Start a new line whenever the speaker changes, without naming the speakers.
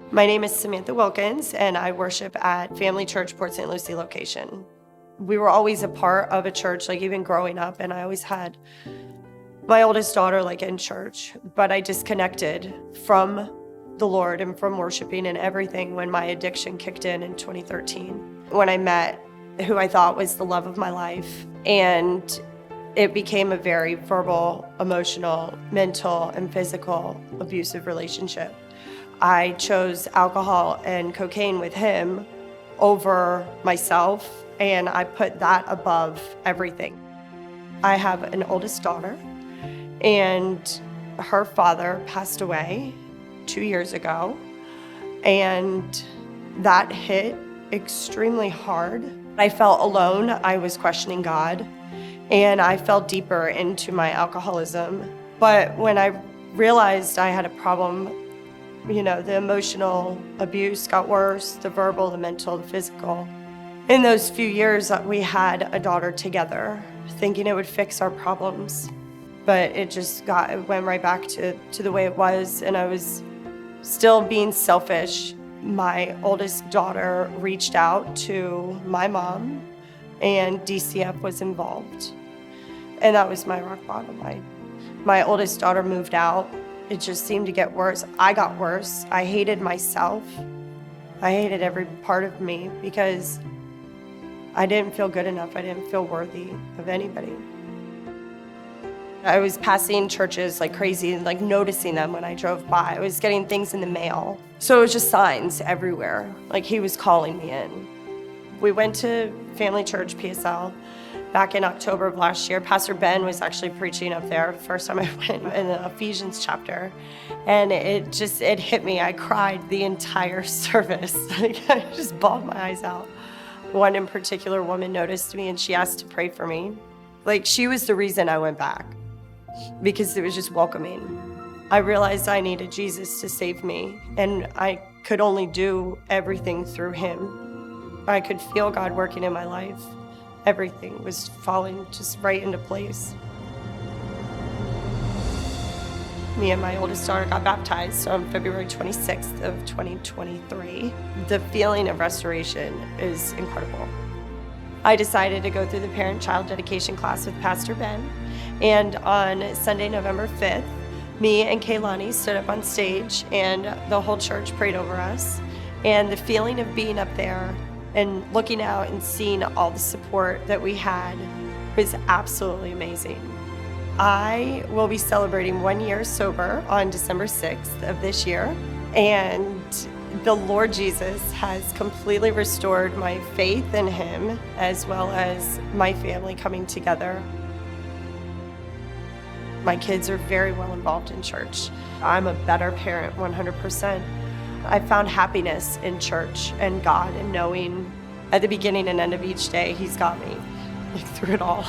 My name is Samantha Wilkins, and I worship at Family Church Port St. Lucie location. We were always a part of a church, even growing up, and I always had my oldest daughter in church, but I disconnected from the Lord and from worshiping and everything when my addiction kicked in 2013. When I met who I thought was the love of my life, and it became a very verbal, emotional, mental, and physical abusive relationship. I chose alcohol and cocaine with him over myself, and I put that above everything. I have an oldest daughter, and her father passed away 2 years ago, and that hit extremely hard. I felt alone. I was questioning God, and I fell deeper into my alcoholism. But when I realized I had a problem, the emotional abuse got worse, the verbal, the mental, the physical. In those few years, we had a daughter together, thinking it would fix our problems. But it went right back to the way it was, and I was still being selfish. My oldest daughter reached out to my mom, and DCF was involved. And that was my rock bottom. My oldest daughter moved out. It just seemed to get worse. I got worse. I hated myself. I hated every part of me because I didn't feel good enough. I didn't feel worthy of anybody. I was passing churches like crazy and noticing them when I drove by. I was getting things in the mail. So it was just signs everywhere, he was calling me in. We went to Family Church PSL back in October of last year. Pastor Ben was actually preaching up there first time I went in the Ephesians chapter. And it hit me. I cried the entire service. I just bawled my eyes out. One in particular woman noticed me and she asked to pray for me. She was the reason I went back, because it was just welcoming. I realized I needed Jesus to save me, and I could only do everything through him. I could feel God working in my life. Everything was falling just right into place. Me and my oldest daughter got baptized on February 26th of 2023. The feeling of restoration is incredible. I decided to go through the parent-child dedication class with Pastor Ben, and on Sunday, November 5th, me and Kaylani stood up on stage, and the whole church prayed over us. And the feeling of being up there and looking out and seeing all the support that we had was absolutely amazing. I will be celebrating 1 year sober on December 6th of this year, and the Lord Jesus has completely restored my faith in him, as well as my family coming together. My kids are very well involved in church. I'm a better parent, 100%. I found happiness in church and God, and knowing at the beginning and end of each day, he's got me through it all.